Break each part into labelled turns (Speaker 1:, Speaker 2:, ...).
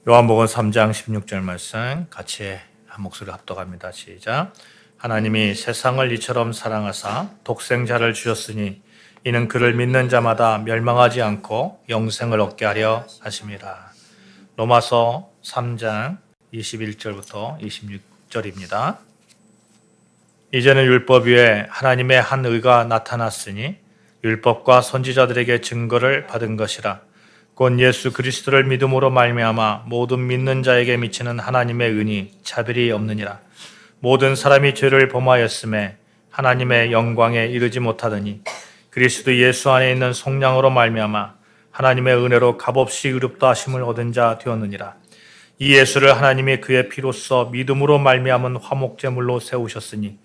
Speaker 1: 요한복음 3장 16절 말씀 같이 한 목소리 합독합니다. 시작. 하나님이 세상을 이처럼 사랑하사 독생자를 주셨으니 이는 그를 믿는 자마다 멸망하지 않고 영생을 얻게 하려 하심이라. 로마서 3장 21절부터 26절입니다. 이제는 율법 위에 하나님의 한 의가 나타났으니 율법과 선지자들에게 증거를 받은 것이라. 곧 예수 그리스도를 믿음으로 말미암아 모든 믿는 자에게 미치는 하나님의 은이 차별이 없느니라. 모든 사람이 죄를 범하였음에 하나님의 영광에 이르지 못하더니 그리스도 예수 안에 있는 속량으로 말미암아 하나님의 은혜로 값없이 의롭다 하심을 얻은 자 되었느니라. 이 예수를 하나님이 그의 피로써 믿음으로 말미암은 화목제물로 세우셨으니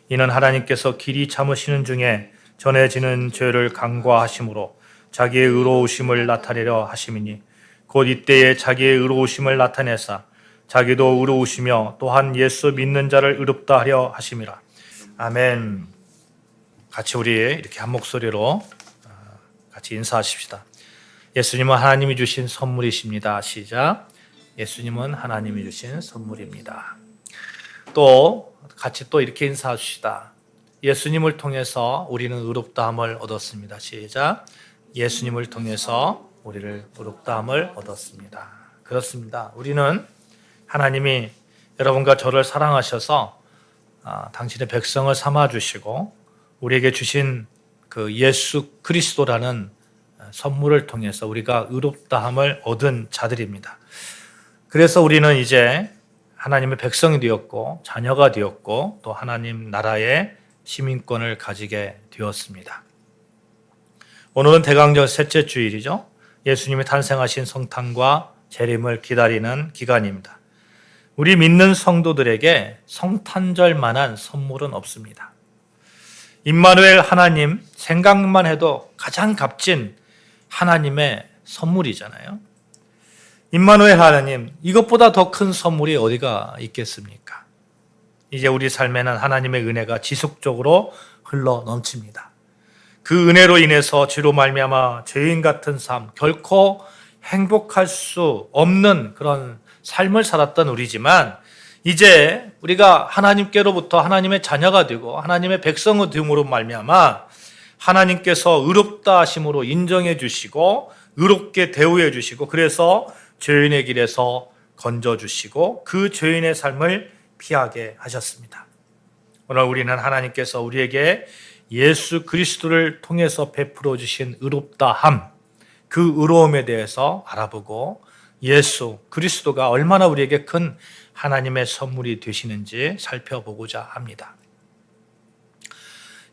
Speaker 1: 이는 하나님께서 길이 참으시는 중에 전해지는 죄를 간과하심으로 자기의 의로우심을 나타내려 하심이니 곧 이때에 자기의 의로우심을 나타내사 자기도 의로우시며 또한 예수 믿는 자를 의롭다 하려 하심이라. 아멘. 같이 우리 이렇게 한 목소리로 같이 인사하십시다. 예수님은 하나님이 주신 선물이십니다. 시작. 예수님은 하나님이 주신 선물입니다. 또 같이 또 이렇게 인사합시다. 예수님을 통해서 우리는 의롭다함을 얻었습니다. 시작. 예수님을 통해서 우리를 의롭다함을 얻었습니다. 그렇습니다. 우리는 하나님이 여러분과 저를 사랑하셔서 당신의 백성을 삼아주시고 우리에게 주신 그 예수 그리스도라는 선물을 통해서 우리가 의롭다함을 얻은 자들입니다. 그래서 우리는 이제 하나님의 백성이 되었고 자녀가 되었고 또 하나님 나라의 시민권을 가지게 되었습니다. 오늘은 대강절 셋째 주일이죠. 예수님이 탄생하신 성탄과 재림을 기다리는 기간입니다. 우리 믿는 성도들에게 성탄절만한 선물은 없습니다. 임마누엘 하나님 생각만 해도 가장 값진 하나님의 선물이잖아요. 임마누엘 하나님, 이것보다 더 큰 선물이 어디가 있겠습니까? 이제 우리 삶에는 하나님의 은혜가 지속적으로 흘러 넘칩니다. 그 은혜로 인해서 죄로 말미암아 죄인 같은 삶, 결코 행복할 수 없는 그런 삶을 살았던 우리지만 이제 우리가 하나님께로부터 하나님의 자녀가 되고 하나님의 백성이 됨으로 말미암아 하나님께서 의롭다 하심으로 인정해 주시고 의롭게 대우해 주시고 그래서 죄인의 길에서 건져 주시고 그 죄인의 삶을 피하게 하셨습니다. 오늘 우리는 하나님께서 우리에게 예수 그리스도를 통해서 베풀어 주신 의롭다함, 그 의로움에 대해서 알아보고 예수 그리스도가 얼마나 우리에게 큰 하나님의 선물이 되시는지 살펴보고자 합니다.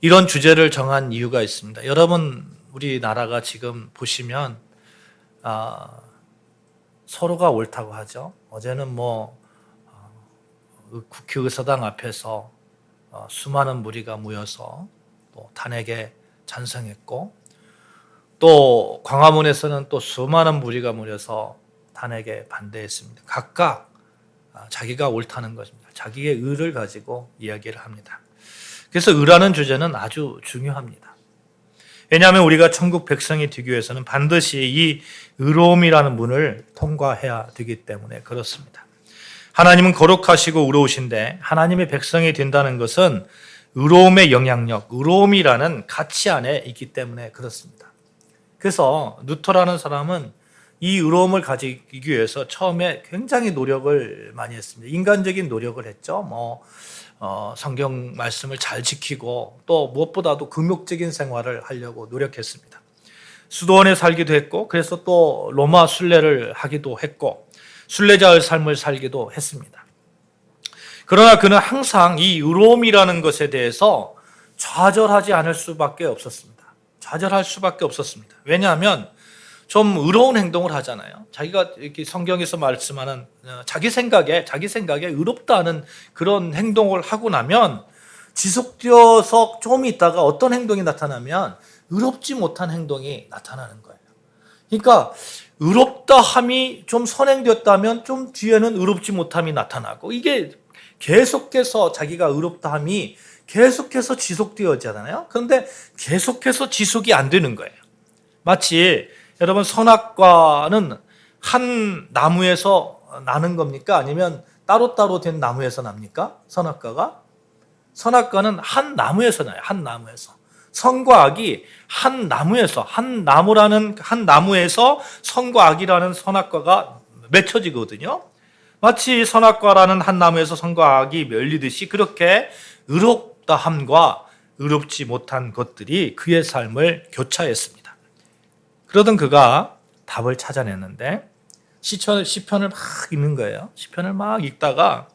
Speaker 1: 이런 주제를 정한 이유가 있습니다. 여러분, 우리나라가 지금 보시면 서로가 옳다고 하죠. 어제는 국회의사당 앞에서 수많은 무리가 모여서 또 탄핵에 찬성했고 또 광화문에서는 또 수많은 무리가 모여서 탄핵에 반대했습니다. 각각 자기가 옳다는 것입니다. 자기의 의를 가지고 이야기를 합니다. 그래서 의라는 주제는 아주 중요합니다. 왜냐하면 우리가 천국 백성이 되기 위해서는 반드시 이 의로움이라는 문을 통과해야 되기 때문에 그렇습니다. 하나님은 거룩하시고 의로우신데 하나님의 백성이 된다는 것은 의로움의 영향력, 의로움이라는 가치 안에 있기 때문에 그렇습니다. 그래서 루터라는 사람은 이 의로움을 가지기 위해서 처음에 굉장히 노력을 많이 했습니다. 인간적인 노력을 했죠. 성경 말씀을 잘 지키고 또 무엇보다도 금욕적인 생활을 하려고 노력했습니다. 수도원에 살기도 했고 그래서 또 로마 순례를 하기도 했고 순례자의 삶을 살기도 했습니다. 그러나 그는 항상 이 의로움이라는 것에 대해서 좌절하지 않을 수밖에 없었습니다. 좌절할 수밖에 없었습니다. 왜냐하면 좀 의로운 행동을 하잖아요. 자기가 이렇게 성경에서 말씀하는 자기 생각에 의롭다 하는 그런 행동을 하고 나면 지속되어서 좀 있다가 어떤 행동이 나타나면 의롭지 못한 행동이 나타나는 거예요. 그러니까 의롭다함이 좀 선행되었다면 좀 뒤에는 의롭지 못함이 나타나고 이게 계속해서 자기가 의롭다함이 계속해서 지속되어지잖아요. 그런데 계속해서 지속이 안 되는 거예요. 마치 여러분 선악과는 한 나무에서 나는 겁니까? 아니면 따로따로 된 나무에서 납니까? 선악과가? 선악과는 한 나무에서 나요. 한 나무에서. 선과 악이 한 나무에서, 한 나무에서 선과 악이라는 선악과가 맺혀지거든요. 마치 선악과라는 한 나무에서 선과 악이 멸리듯이 그렇게 의롭다함과 의롭지 못한 것들이 그의 삶을 교차했습니다. 그러던 그가 답을 찾아냈는데 시편을 막 읽는 거예요. 시편을 막 읽다가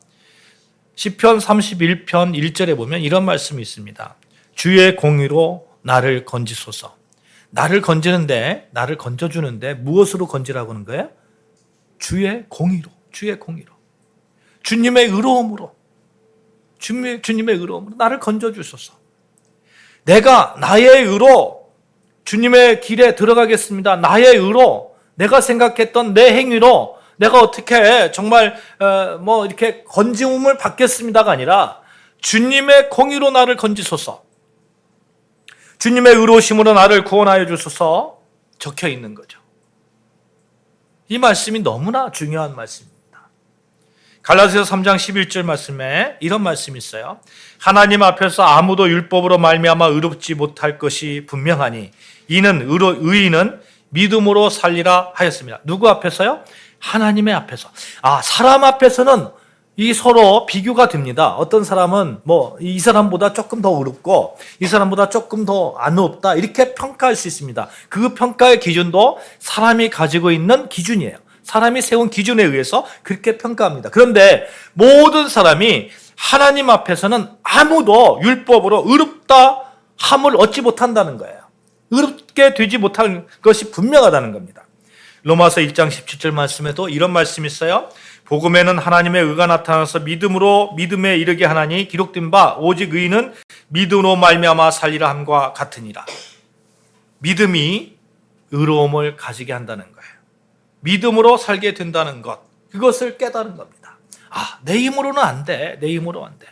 Speaker 1: 시편 31편 1절에 보면 이런 말씀이 있습니다. 주의 공의로 나를 건지소서. 나를 건져주는데 무엇으로 건지라고 하는 거예요? 주의 공의로. 주님의 의로움으로 나를 건져주소서. 내가 나의 의로 주님의 길에 들어가겠습니다. 나의 의로 내가 생각했던 내 행위로 내가 어떻게 정말 이렇게 건지움을 받겠습니다가 아니라 주님의 공의로 나를 건지소서. 주님의 의로우심으로 나를 구원하여 주소서 적혀 있는 거죠. 이 말씀이 너무나 중요한 말씀입니다. 갈라디아서 3장 11절 말씀에 이런 말씀이 있어요. 하나님 앞에서 아무도 율법으로 말미암아 의롭지 못할 것이 분명하니 이는 의인은 믿음으로 살리라 하였습니다. 누구 앞에서요? 하나님의 앞에서. 사람 앞에서는 이 서로 비교가 됩니다. 어떤 사람은 이 사람보다 조금 더 의롭고 이 사람보다 조금 더 안 의롭다 이렇게 평가할 수 있습니다. 그 평가의 기준도 사람이 가지고 있는 기준이에요. 사람이 세운 기준에 의해서 그렇게 평가합니다. 그런데 모든 사람이 하나님 앞에서는 아무도 율법으로 의롭다 함을 얻지 못한다는 거예요. 의롭게 되지 못한 것이 분명하다는 겁니다. 로마서 1장 17절 말씀에도 이런 말씀이 있어요. 복음에는 하나님의 의가 나타나서 믿음으로 믿음에 이르게 하나니 기록된 바 오직 의인은 믿음으로 말미암아 살리라 함과 같으니라. 믿음이 의로움을 가지게 한다는 거예요. 믿음으로 살게 된다는 것, 그것을 깨달은 겁니다. 내 힘으로는 안 돼. 내 힘으로 안 돼.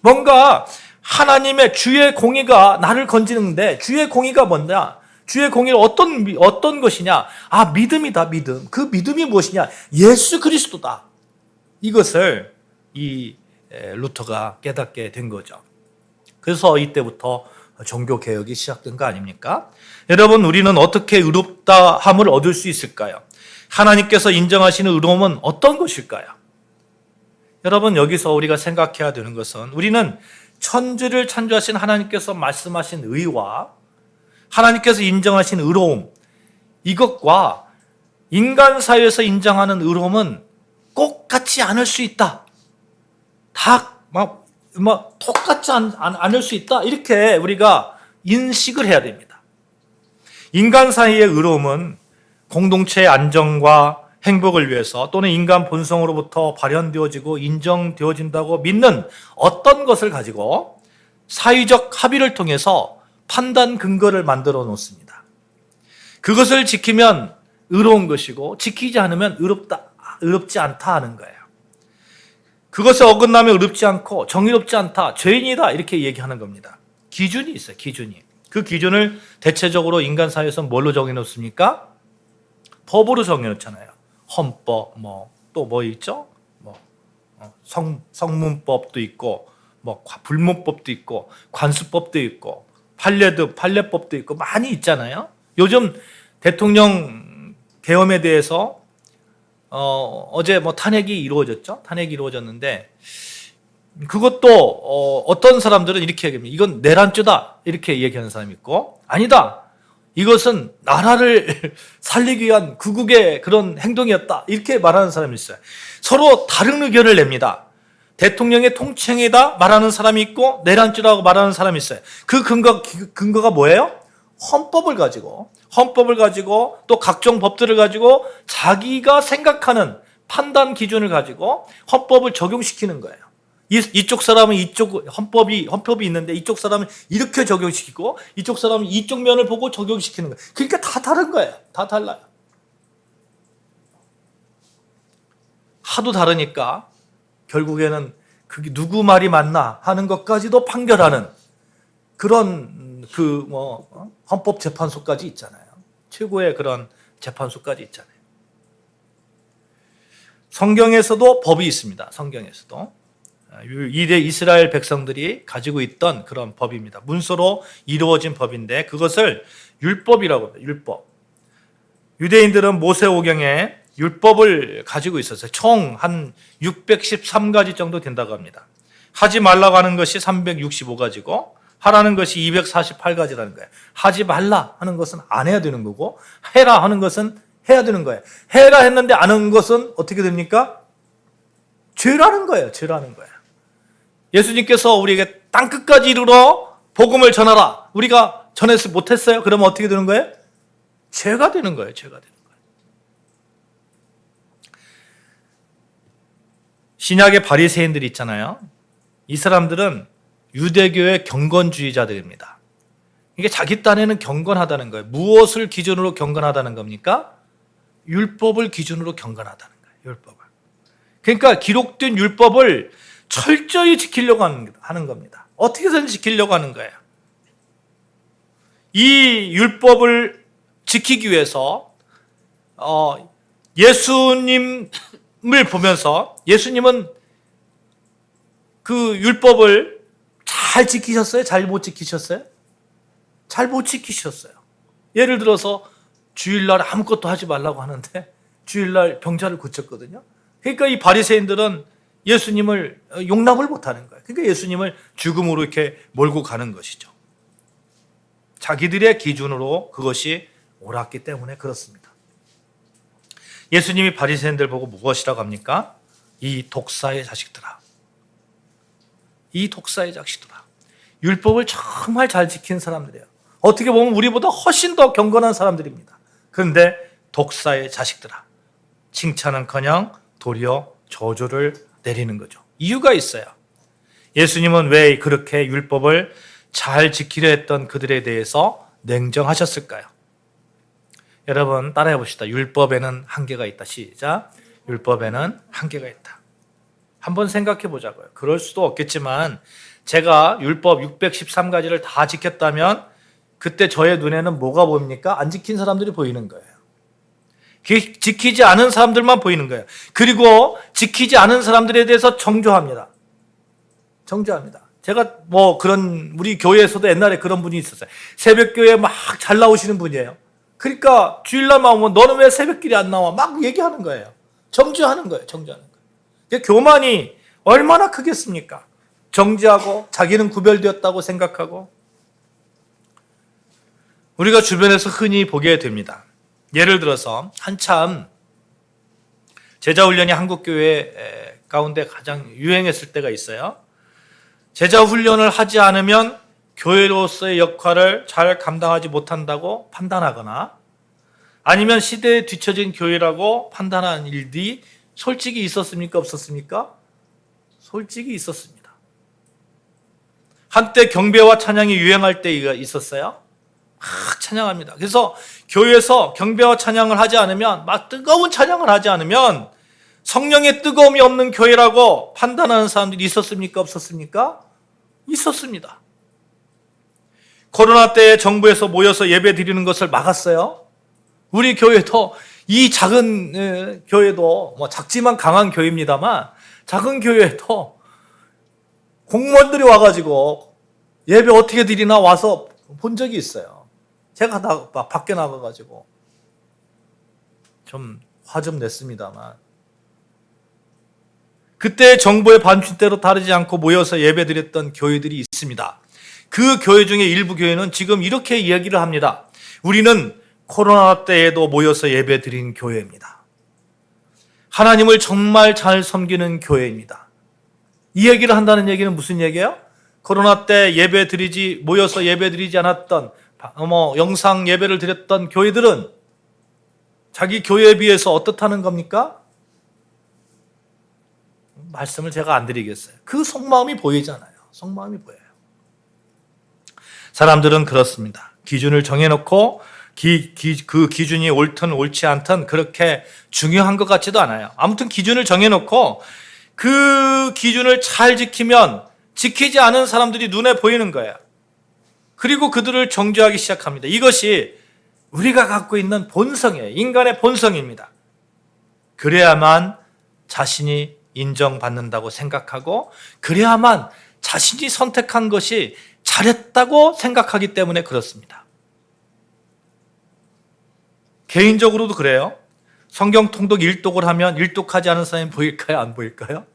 Speaker 1: 뭔가 하나님의 주의 공의가 나를 건지는데 주의 공의가 뭐냐? 주의 공의는 어떤 것이냐? 믿음이다, 믿음. 그 믿음이 무엇이냐? 예수 그리스도다. 이것을 이 루터가 깨닫게 된 거죠. 그래서 이때부터 종교개혁이 시작된 거 아닙니까? 여러분, 우리는 어떻게 의롭다함을 얻을 수 있을까요? 하나님께서 인정하시는 의로움은 어떤 것일까요? 여러분, 여기서 우리가 생각해야 되는 것은 우리는 천지를 창조하신 하나님께서 말씀하신 의와 하나님께서 인정하신 의로움, 이것과 인간 사회에서 인정하는 의로움은 꼭 같지 않을 수 있다. 다 똑같지 않을 수 있다. 이렇게 우리가 인식을 해야 됩니다. 인간 사이의 의로움은 공동체의 안정과 행복을 위해서 또는 인간 본성으로부터 발현되어지고 인정되어진다고 믿는 어떤 것을 가지고 사회적 합의를 통해서 판단 근거를 만들어 놓습니다. 그것을 지키면 의로운 것이고 지키지 않으면 의롭지 않다 하는 거예요. 그것에 어긋나면 의롭지 않고 정의롭지 않다, 죄인이다 이렇게 얘기하는 겁니다. 기준이 있어요. 기준이. 그 기준을 대체적으로 인간 사회에서 뭘로 정해놓습니까? 법으로 정해놓잖아요. 헌법, 또 뭐 있죠? 성문법도 있고, 불문법도 있고, 관수법도 있고, 판례법도 있고 많이 있잖아요. 요즘 대통령 계엄에 대해서 어제 탄핵이 이루어졌죠. 탄핵이 이루어졌는데 그것도 어떤 사람들은 이렇게 얘기합니다. 이건 내란죄다 이렇게 얘기하는 사람이 있고, 아니다, 이것은 나라를 살리기 위한 구국의 그런 행동이었다 이렇게 말하는 사람이 있어요. 서로 다른 의견을 냅니다. 대통령의 통칭이다 말하는 사람이 있고 내란죄라고 말하는 사람이 있어요. 그 근거가 뭐예요? 헌법을 가지고 또 각종 법들을 가지고 자기가 생각하는 판단 기준을 가지고 헌법을 적용시키는 거예요. 이쪽 사람은 이쪽 헌법이 있는데 이쪽 사람은 이렇게 적용시키고 이쪽 사람은 이쪽 면을 보고 적용시키는 거예요. 그러니까 다 다른 거예요. 다 달라요. 하도 다르니까 결국에는 그게 누구 말이 맞나 하는 것까지도 판결하는 그런 헌법재판소까지 있잖아요. 최고의 그런 재판소까지 있잖아요. 성경에서도 법이 있습니다. 성경에서도. 이대 이스라엘 백성들이 가지고 있던 그런 법입니다. 문서로 이루어진 법인데 그것을 율법이라고 합니다. 율법. 유대인들은 모세오경에 율법을 가지고 있었어요. 총 한 613가지 정도 된다고 합니다. 하지 말라고 하는 것이 365가지고 하라는 것이 248가지라는 거예요. 하지 말라 하는 것은 안 해야 되는 거고 해라 하는 것은 해야 되는 거예요. 해라 했는데 안 하는 것은 어떻게 됩니까? 죄라는 거예요. 죄라는 거예요. 예수님께서 우리에게 땅끝까지 이르러 복음을 전하라. 우리가 전해서 못했어요? 그러면 어떻게 되는 거예요? 죄가 되는 거예요. 죄가 되는 거예요. 신약의 바리새인들이 있잖아요. 이 사람들은 유대교의 경건주의자들입니다. 이게 자기 딴에는 경건하다는 거예요. 무엇을 기준으로 경건하다는 겁니까? 율법을 기준으로 경건하다는 거예요. 율법을. 그러니까 기록된 율법을 철저히 지키려고 하는 겁니다. 어떻게든 지키려고 하는 거예요. 이 율법을 지키기 위해서 예수님을 보면서 예수님은 그 율법을 잘 지키셨어요? 잘 못 지키셨어요? 잘 못 지키셨어요. 예를 들어서 주일날 아무것도 하지 말라고 하는데 주일날 병자를 고쳤거든요. 그러니까 이 바리새인들은 예수님을 용납을 못하는 거예요. 그러니까 예수님을 죽음으로 이렇게 몰고 가는 것이죠. 자기들의 기준으로 그것이 옳았기 때문에 그렇습니다. 예수님이 바리새인들 보고 무엇이라고 합니까? 이 독사의 자식들아. 이 독사의 자식들아. 율법을 정말 잘 지킨 사람들이에요. 어떻게 보면 우리보다 훨씬 더 경건한 사람들입니다. 그런데 독사의 자식들아. 칭찬은커녕 도리어 저주를 내리는 거죠. 이유가 있어요. 예수님은 왜 그렇게 율법을 잘 지키려 했던 그들에 대해서 냉정하셨을까요? 여러분 따라해 봅시다. 율법에는 한계가 있다. 시작. 율법에는 한계가 있다. 한번 생각해 보자고요. 그럴 수도 없겠지만 제가 율법 613가지를 다 지켰다면 그때 저의 눈에는 뭐가 보입니까? 안 지킨 사람들이 보이는 거예요. 지키지 않은 사람들만 보이는 거예요. 그리고 지키지 않은 사람들에 대해서 정죄합니다. 정죄합니다. 제가 우리 교회에서도 옛날에 그런 분이 있었어요. 새벽교회 막 잘 나오시는 분이에요. 그러니까 주일날만 오면 너는 왜 새벽길에 안 나와? 막 얘기하는 거예요. 정죄하는 거예요. 정죄하는 거예요. 교만이 얼마나 크겠습니까? 정죄하고 자기는 구별되었다고 생각하고 우리가 주변에서 흔히 보게 됩니다. 예를 들어서 한참 제자훈련이 한국교회 가운데 가장 유행했을 때가 있어요. 제자훈련을 하지 않으면 교회로서의 역할을 잘 감당하지 못한다고 판단하거나 아니면 시대에 뒤처진 교회라고 판단한 일들이 솔직히 있었습니까? 없었습니까? 솔직히 있었습니다. 한때 경배와 찬양이 유행할 때가 있었어요. 막 찬양합니다. 그래서 교회에서 경배와 찬양을 하지 않으면 막 뜨거운 찬양을 하지 않으면 성령의 뜨거움이 없는 교회라고 판단하는 사람들이 있었습니까? 없었습니까? 있었습니다. 코로나 때 정부에서 모여서 예배 드리는 것을 막았어요. 우리 교회도 이 작은 교회도 작지만 강한 교회입니다만 작은 교회에도 공무원들이 와가지고 예배 어떻게 드리나 와서 본 적이 있어요. 제가 밖에 나가가지고 좀 화 좀 냈습니다만 그때 정부의 반칙대로 다르지 않고 모여서 예배드렸던 교회들이 있습니다. 그 교회 중에 일부 교회는 지금 이렇게 이야기를 합니다. 우리는 코로나 때에도 모여서 예배드린 교회입니다. 하나님을 정말 잘 섬기는 교회입니다. 이 얘기를 한다는 얘기는 무슨 얘기예요? 코로나 때 모여서 예배드리지 않았던 영상 예배를 드렸던 교회들은 자기 교회에 비해서 어떻다는 겁니까? 말씀을 제가 안 드리겠어요. 그 속마음이 보이잖아요. 속마음이 보여요. 사람들은 그렇습니다. 기준을 정해놓고 그 기준이 옳든 옳지 않든 그렇게 중요한 것 같지도 않아요. 아무튼 기준을 정해놓고 그 기준을 잘 지키면 지키지 않은 사람들이 눈에 보이는 거예요. 그리고 그들을 정죄하기 시작합니다. 이것이 우리가 갖고 있는 본성이에요. 인간의 본성입니다. 그래야만 자신이 인정받는다고 생각하고 그래야만 자신이 선택한 것이 잘했다고 생각하기 때문에 그렇습니다. 개인적으로도 그래요. 성경 통독 일독을 하면 일독하지 않은 사람이 보일까요? 안 보일까요?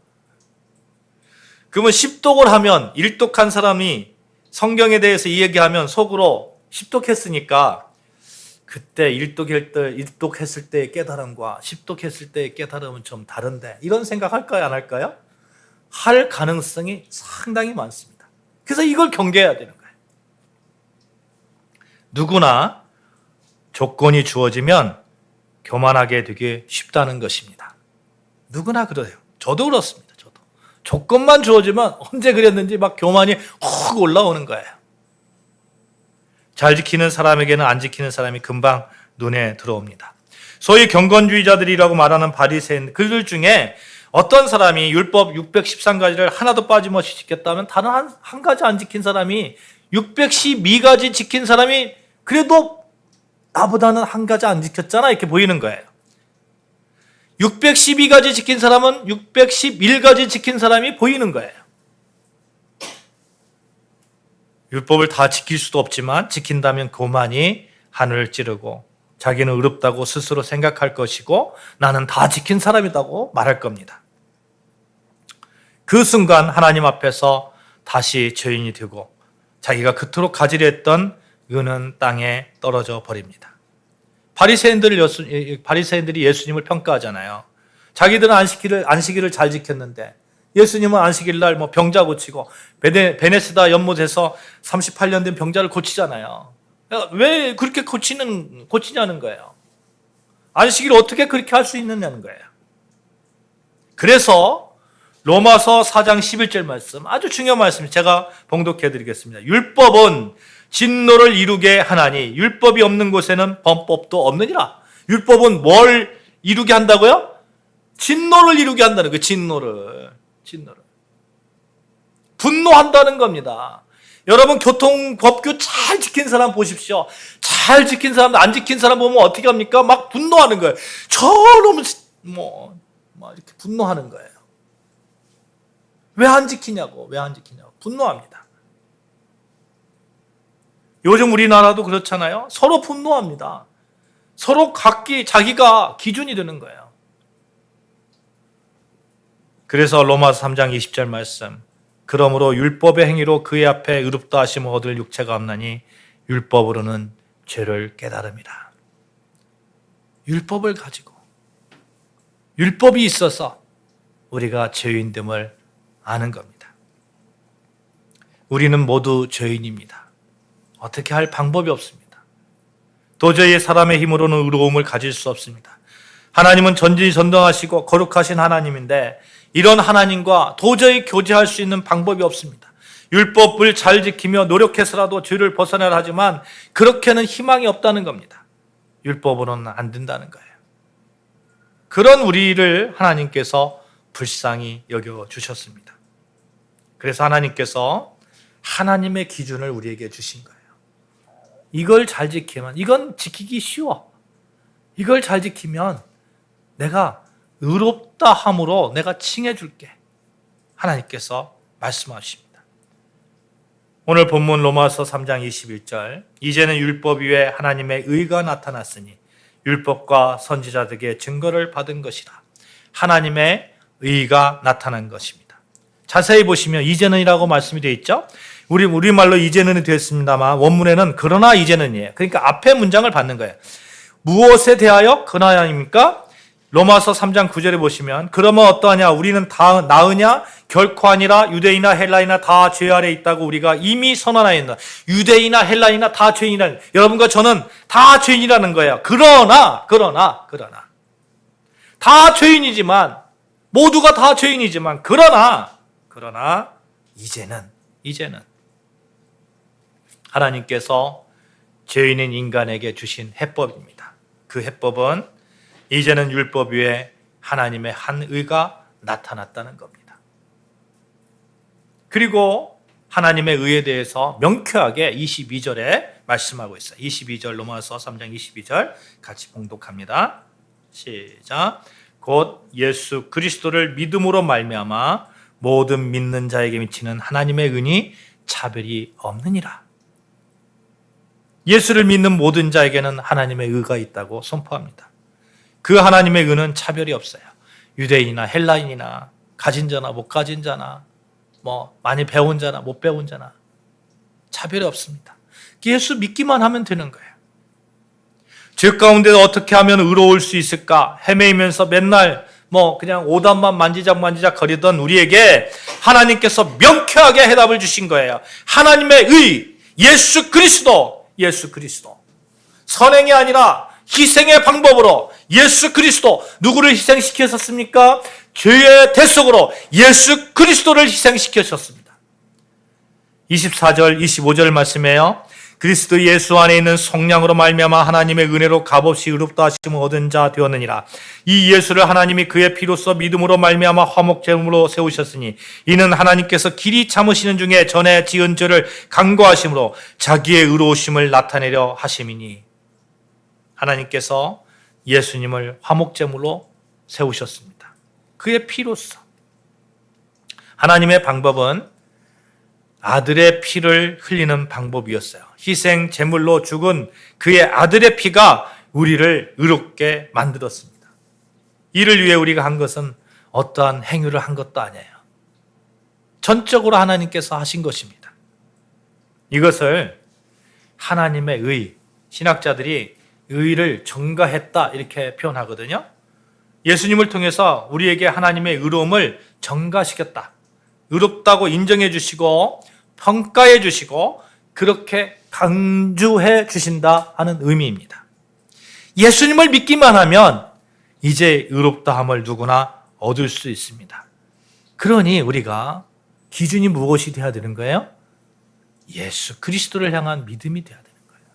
Speaker 1: 그러면 십독을 하면 일독한 사람이 성경에 대해서 이야기하면 속으로 십독했으니까 그때 일독했을 때의 깨달음과 십독했을 때의 깨달음은 좀 다른데 이런 생각 할까요? 안 할까요? 할 가능성이 상당히 많습니다. 그래서 이걸 경계해야 되는 거예요. 누구나 조건이 주어지면 교만하게 되기 쉽다는 것입니다. 누구나 그래요. 저도 그렇습니다. 저도. 조건만 주어지면 언제 그랬는지 막 교만이 확 올라오는 거예요. 잘 지키는 사람에게는 안 지키는 사람이 금방 눈에 들어옵니다. 소위 경건주의자들이라고 말하는 바리새인 그들 중에 어떤 사람이 율법 613가지를 하나도 빠짐없이 지켰다면 다른 한 가지 안 지킨 사람이 612가지 지킨 사람이 그래도 나보다는 한 가지 안 지켰잖아 이렇게 보이는 거예요. 612가지 지킨 사람은 611가지 지킨 사람이 보이는 거예요. 율법을 다 지킬 수도 없지만 지킨다면 교만이 하늘을 찌르고 자기는 의롭다고 스스로 생각할 것이고 나는 다 지킨 사람이라고 말할 겁니다. 그 순간 하나님 앞에서 다시 죄인이 되고 자기가 그토록 가지려 했던 은은 땅에 떨어져 버립니다. 바리새인들이 예수님을 평가하잖아요. 자기들은 안식일을 잘 지켰는데 예수님은 안식일 날 병자 고치고 베네스다 연못에서 38년 된 병자를 고치잖아요. 왜 그렇게 고치냐는 거예요. 안식일을 어떻게 그렇게 할 수 있느냐는 거예요. 그래서 로마서 4장 11절 말씀, 아주 중요한 말씀 제가 봉독해 드리겠습니다. 율법은 진노를 이루게 하나니 율법이 없는 곳에는 범법도 없느니라. 율법은 뭘 이루게 한다고요? 진노를 이루게 한다는 거예요. 진노를. 분노한다는 겁니다. 여러분 교통법규 잘 지킨 사람 보십시오. 잘 지킨 사람, 안 지킨 사람 보면 어떻게 합니까? 막 분노하는 거예요. 저놈은 막 이렇게 분노하는 거예요. 왜 안 지키냐고. 분노합니다. 요즘 우리나라도 그렇잖아요. 서로 분노합니다. 서로 자기가 기준이 되는 거예요. 그래서 로마서 3장 20절 말씀, 그러므로 율법의 행위로 그의 앞에 의롭다 하심을 얻을 육체가 없나니 율법으로는 죄를 깨달음이라. 율법을 가지고 율법이 있어서 우리가 죄인됨을 아는 겁니다. 우리는 모두 죄인입니다. 어떻게 할 방법이 없습니다. 도저히 사람의 힘으로는 의로움을 가질 수 없습니다. 하나님은 전지전능하시고 거룩하신 하나님인데 이런 하나님과 도저히 교제할 수 있는 방법이 없습니다. 율법을 잘 지키며 노력해서라도 죄를 벗어나려 하지만 그렇게는 희망이 없다는 겁니다. 율법으로는 안 된다는 거예요. 그런 우리를 하나님께서 불쌍히 여겨주셨습니다. 그래서 하나님께서 하나님의 기준을 우리에게 주신 거예요. 이걸 잘 지키면, 이건 지키기 쉬워. 이걸 잘 지키면 내가 의롭다 함으로 내가 칭해줄게. 하나님께서 말씀하십니다. 오늘 본문 로마서 3장 21절, 이제는 율법 위에 하나님의 의가 나타났으니 율법과 선지자들에게 증거를 받은 것이라. 하나님의 의가 나타난 것입니다. 자세히 보시면 이제는이라고 말씀이 되어 있죠. 우리말로 이제는이 되었습니다만 원문에는 그러나 이제는이에요. 그러니까 앞에 문장을 받는 거예요. 무엇에 대하여 그러나입니까? 로마서 3장 9절에 보시면 그러면 어떠하냐? 우리는 다 나으냐? 결코 아니라 유대인이나 헬라인이나 다 죄 아래 있다고 우리가 이미 선언하였다. 유대인이나 헬라인이나 다 죄인이라는, 여러분과 저는 다 죄인이라는 거예요. 그러나 다 죄인이지만, 모두가 다 죄인이지만 그러나 이제는 하나님께서 죄인인 인간에게 주신 해법입니다. 그 해법은 이제는 율법 위에 하나님의 한 의가 나타났다는 겁니다. 그리고 하나님의 의에 대해서 명쾌하게 22절에 말씀하고 있어요. 22절 로마서 3장 22절 같이 봉독합니다. 시작. 곧 예수 그리스도를 믿음으로 말미암아 모든 믿는 자에게 미치는 하나님의 은이 차별이 없느니라. 예수를 믿는 모든 자에게는 하나님의 의가 있다고 선포합니다. 그 하나님의 의는 차별이 없어요. 유대인이나 헬라인이나 가진 자나 못 가진 자나 많이 배운 자나 못 배운 자나 차별이 없습니다. 예수 믿기만 하면 되는 거예요. 죄 가운데 어떻게 하면 의로울 수 있을까 헤매이면서 맨날 그냥 오답만 만지작 거리던 우리에게 하나님께서 명쾌하게 해답을 주신 거예요. 하나님의 의, 예수 그리스도. 선행이 아니라 희생의 방법으로 예수 그리스도. 누구를 희생시키셨습니까? 죄의 대속으로 예수 그리스도를 희생시키셨습니다. 24절, 25절 말씀이에요. 그리스도 예수 안에 있는 성령으로 말미암아 하나님의 은혜로 값없이 의롭다 하심을 얻은 자 되었느니라. 이 예수를 하나님이 그의 피로써 믿음으로 말미암아 화목제물로 세우셨으니 이는 하나님께서 길이 참으시는 중에 전에 지은 죄를 간과하심으로 자기의 의로우심을 나타내려 하심이니. 하나님께서 예수님을 화목제물로 세우셨습니다. 그의 피로써. 하나님의 방법은 아들의 피를 흘리는 방법이었어요. 희생 제물로 죽은 그의 아들의 피가 우리를 의롭게 만들었습니다. 이를 위해 우리가 한 것은 어떠한 행위를 한 것도 아니에요. 전적으로 하나님께서 하신 것입니다. 이것을 하나님의 의, 신학자들이 의를 전가했다 이렇게 표현하거든요. 예수님을 통해서 우리에게 하나님의 의로움을 전가시켰다. 의롭다고 인정해 주시고 평가해 주시고 그렇게 강조해 주신다 하는 의미입니다. 예수님을 믿기만 하면 이제 의롭다함을 누구나 얻을 수 있습니다. 그러니 우리가 기준이 무엇이 되어야 되는 거예요? 예수 그리스도를 향한 믿음이 되어야 되는 거예요.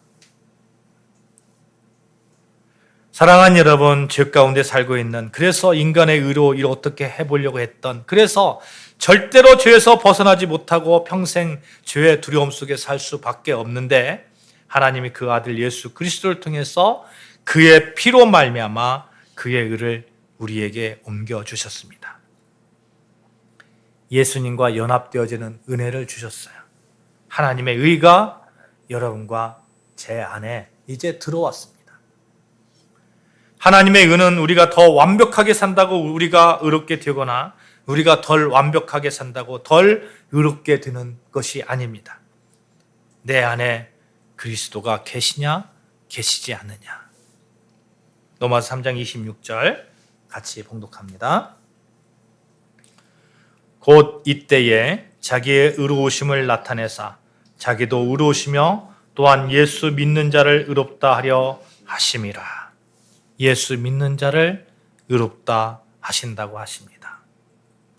Speaker 1: 사랑하는 여러분, 죄 가운데 살고 있는, 그래서 인간의 의로 이를 어떻게 해보려고 했던, 그래서 절대로 죄에서 벗어나지 못하고 평생 죄의 두려움 속에 살 수밖에 없는데 하나님이 그 아들 예수 그리스도를 통해서 그의 피로 말미암아 그의 의를 우리에게 옮겨주셨습니다. 예수님과 연합되어지는 은혜를 주셨어요. 하나님의 의가 여러분과 제 안에 이제 들어왔습니다. 하나님의 의는 우리가 더 완벽하게 산다고 우리가 의롭게 되거나 우리가 덜 완벽하게 산다고 덜 의롭게 되는 것이 아닙니다. 내 안에 그리스도가 계시냐 계시지 않느냐. 로마서 3장 26절 같이 봉독합니다. 곧 이때에 자기의 의로우심을 나타내사 자기도 의로우시며 또한 예수 믿는 자를 의롭다 하려 하심이라. 예수 믿는 자를 의롭다 하신다고 하십니다.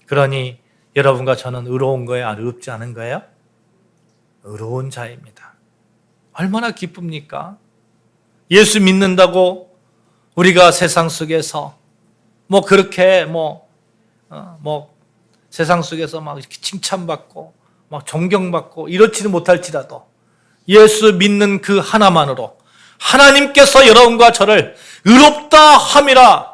Speaker 1: 그러니 여러분과 저는 의로운 거예요? 의롭지 않은 거예요? 의로운 자입니다. 얼마나 기쁩니까? 예수 믿는다고 우리가 세상 속에서 그렇게 세상 속에서 막 이렇게 칭찬받고 막 존경받고 이렇지는 못할지라도 예수 믿는 그 하나만으로 하나님께서 여러분과 저를 의롭다 함이라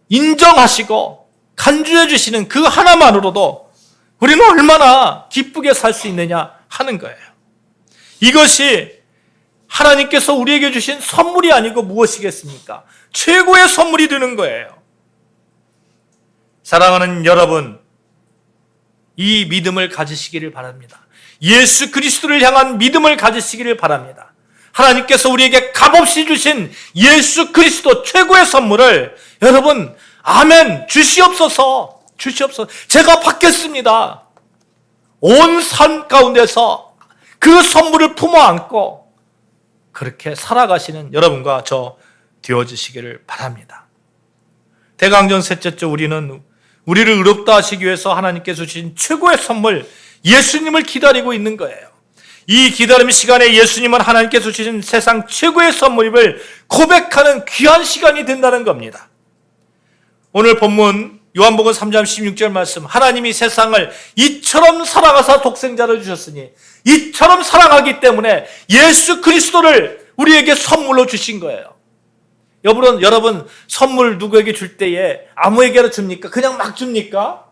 Speaker 1: 인정하시고 간주해 주시는 그 하나만으로도 우리는 얼마나 기쁘게 살 수 있느냐 하는 거예요. 이것이 하나님께서 우리에게 주신 선물이 아니고 무엇이겠습니까? 최고의 선물이 되는 거예요. 사랑하는 여러분, 이 믿음을 가지시기를 바랍니다. 예수 그리스도를 향한 믿음을 가지시기를 바랍니다. 하나님께서 우리에게 값없이 주신 예수 그리스도 최고의 선물을 여러분 아멘 주시옵소서. 제가 받겠습니다. 온 삶 가운데서 그 선물을 품어 안고 그렇게 살아가시는 여러분과 저 되어주시기를 바랍니다. 대강전 셋째 주 우리는 우리를 의롭다 하시기 위해서 하나님께서 주신 최고의 선물 예수님을 기다리고 있는 거예요. 이 기다림 시간에 예수님은 하나님께서 주신 세상 최고의 선물임을 고백하는 귀한 시간이 된다는 겁니다. 오늘 본문 요한복음 3장 16절 말씀, 하나님이 세상을 이처럼 사랑하사 독생자를 주셨으니 이처럼 사랑하기 때문에 예수 그리스도를 우리에게 선물로 주신 거예요. 여러분 선물 누구에게 줄 때에 아무에게나 줍니까? 그냥 막 줍니까?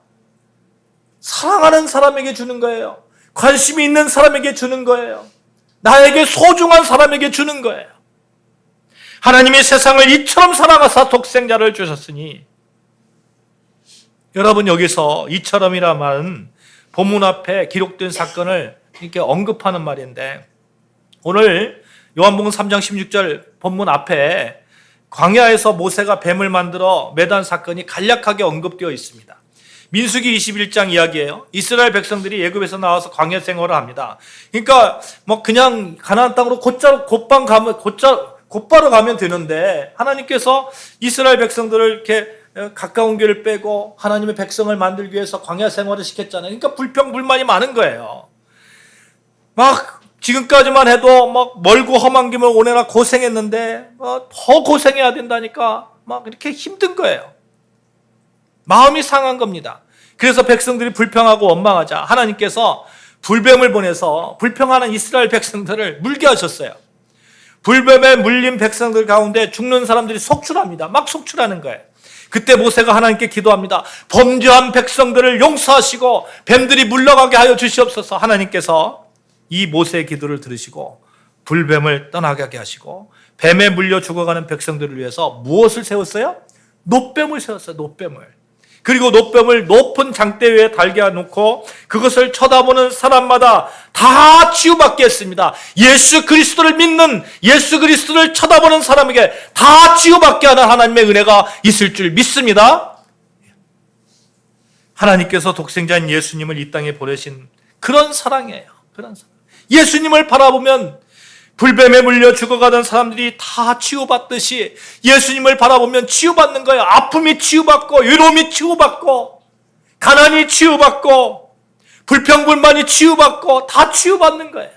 Speaker 1: 사랑하는 사람에게 주는 거예요. 관심이 있는 사람에게 주는 거예요. 나에게 소중한 사람에게 주는 거예요. 하나님이 세상을 이처럼 사랑하사 독생자를 주셨으니, 여러분 여기서 이처럼이라 말은 본문 앞에 기록된 사건을 이렇게 언급하는 말인데, 오늘 요한복음 3장 16절 본문 앞에 광야에서 모세가 뱀을 만들어 매단 사건이 간략하게 언급되어 있습니다. 민수기 21장 이야기예요. 이스라엘 백성들이 애굽에서 나와서 광야 생활을 합니다. 그러니까 뭐 그냥 가나안 땅으로 곧바로 가면 되는데, 하나님께서 이스라엘 백성들을 이렇게 가까운 길을 빼고 하나님의 백성을 만들기 위해서 광야 생활을 시켰잖아요. 그러니까 불평불만이 많은 거예요. 막 지금까지만 해도 막 멀고 험한 길을 오내라 고생했는데 더 고생해야 된다니까 막 이렇게 힘든 거예요. 마음이 상한 겁니다. 그래서 백성들이 불평하고 원망하자 하나님께서 불뱀을 보내서 불평하는 이스라엘 백성들을 물게 하셨어요. 불뱀에 물린 백성들 가운데 죽는 사람들이 속출합니다. 막 속출하는 거예요. 그때 모세가 하나님께 기도합니다. 범죄한 백성들을 용서하시고 뱀들이 물러가게 하여 주시옵소서. 하나님께서 이 모세의 기도를 들으시고 불뱀을 떠나게 하시고 뱀에 물려 죽어가는 백성들을 위해서 무엇을 세웠어요? 놋뱀을 세웠어요. 놋뱀을. 그리고 놋뱀을 높은 장대 위에 달게 해놓고 그것을 쳐다보는 사람마다 다 치유받게 했습니다. 예수 그리스도를 믿는, 예수 그리스도를 쳐다보는 사람에게 다 치유받게 하는 하나님의 은혜가 있을 줄 믿습니다. 하나님께서 독생자인 예수님을 이 땅에 보내신 그런 사랑이에요. 그런 사랑. 예수님을 바라보면 불뱀에 물려 죽어가던 사람들이 다 치유받듯이 예수님을 바라보면 치유받는 거예요. 아픔이 치유받고 외로움이 치유받고 가난이 치유받고 불평불만이 치유받고 다 치유받는 거예요.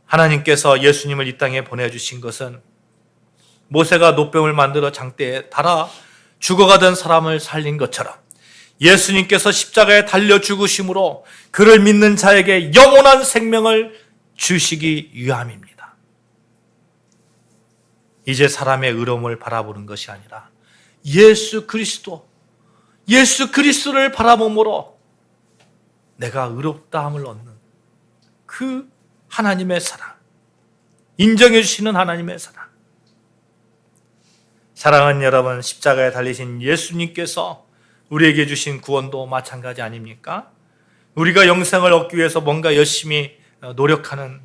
Speaker 1: 하나님께서 예수님을 이 땅에 보내주신 것은 모세가 놋뱀을 만들어 장대에 달아 죽어가던 사람을 살린 것처럼 예수님께서 십자가에 달려 죽으심으로 그를 믿는 자에게 영원한 생명을 주시기 위함입니다. 이제 사람의 의로움을 바라보는 것이 아니라 예수 그리스도를 바라봄으로 내가 의롭다함을 얻는 그 하나님의 사랑, 인정해 주시는 하나님의 사랑. 사랑하는 여러분, 십자가에 달리신 예수님께서 우리에게 주신 구원도 마찬가지 아닙니까? 우리가 영생을 얻기 위해서 뭔가 열심히 노력하는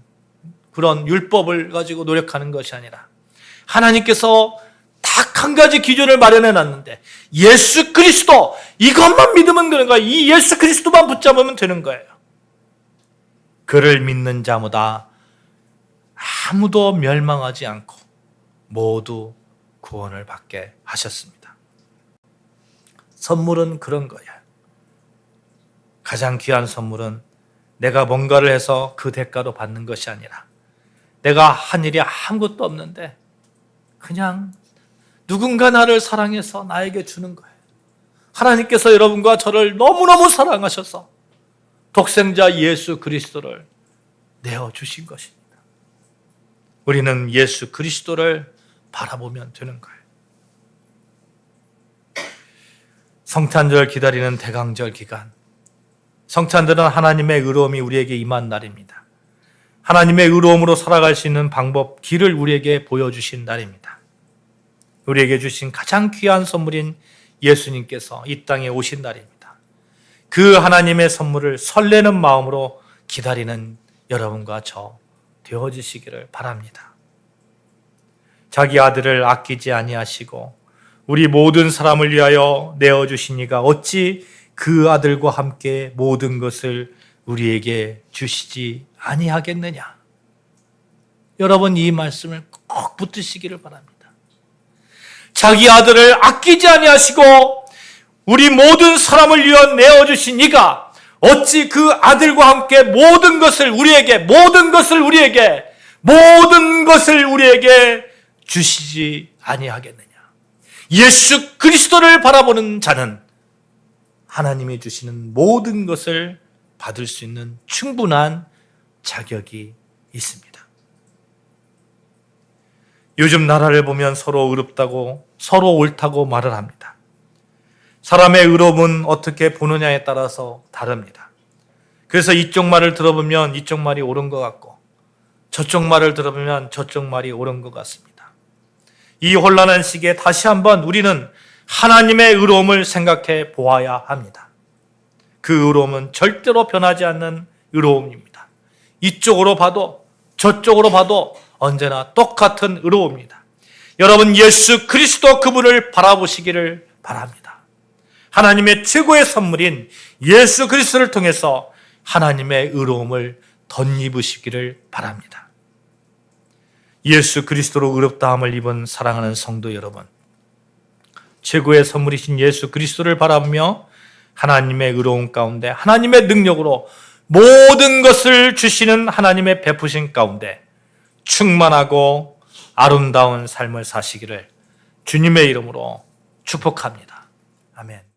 Speaker 1: 그런 율법을 가지고 노력하는 것이 아니라 하나님께서 딱 한 가지 기준을 마련해 놨는데 예수 그리스도, 이것만 믿으면 되는 거예요. 이 예수 그리스도만 붙잡으면 되는 거예요. 그를 믿는 자마다 아무도 멸망하지 않고 모두 구원을 받게 하셨습니다. 선물은 그런 거예요. 가장 귀한 선물은 내가 뭔가를 해서 그 대가로 받는 것이 아니라 내가 한 일이 아무것도 없는데 그냥 누군가 나를 사랑해서 나에게 주는 거예요. 하나님께서 여러분과 저를 너무너무 사랑하셔서 독생자 예수 그리스도를 내어주신 것입니다. 우리는 예수 그리스도를 바라보면 되는 거예요. 성탄절 기다리는 대강절 기간, 성탄절은 하나님의 의로움이 우리에게 임한 날입니다. 하나님의 의로움으로 살아갈 수 있는 방법, 길을 우리에게 보여주신 날입니다. 우리에게 주신 가장 귀한 선물인 예수님께서 이 땅에 오신 날입니다. 그 하나님의 선물을 설레는 마음으로 기다리는 여러분과 저 되어주시기를 바랍니다. 자기 아들을 아끼지 아니하시고 우리 모든 사람을 위하여 내어주신 이가 어찌 그 아들과 함께 모든 것을 우리에게 주시지 아니하겠느냐. 여러분, 이 말씀을 꼭 붙드시기를 바랍니다. 자기 아들을 아끼지 아니하시고 우리 모든 사람을 위하여 내어주신 이가 어찌 그 아들과 함께 모든 것을 우리에게 주시지 아니하겠느냐. 예수 그리스도를 바라보는 자는 하나님이 주시는 모든 것을 받을 수 있는 충분한 자격이 있습니다. 요즘 나라를 보면 서로 의롭다고, 서로 옳다고 말을 합니다. 사람의 의로움은 어떻게 보느냐에 따라서 다릅니다. 그래서 이쪽 말을 들어보면 이쪽 말이 옳은 것 같고, 저쪽 말을 들어보면 저쪽 말이 옳은 것 같습니다. 이 혼란한 시기에 다시 한번 우리는 하나님의 의로움을 생각해 보아야 합니다. 그 의로움은 절대로 변하지 않는 의로움입니다. 이쪽으로 봐도 저쪽으로 봐도 언제나 똑같은 의로움입니다. 여러분, 예수 그리스도 그분을 바라보시기를 바랍니다. 하나님의 최고의 선물인 예수 그리스도를 통해서 하나님의 의로움을 덧입으시기를 바랍니다. 예수 그리스도로 의롭다함을 입은 사랑하는 성도 여러분, 최고의 선물이신 예수 그리스도를 바라보며 하나님의 의로움 가운데 하나님의 능력으로 모든 것을 주시는 하나님의 베푸신 가운데 충만하고 아름다운 삶을 사시기를 주님의 이름으로 축복합니다. 아멘.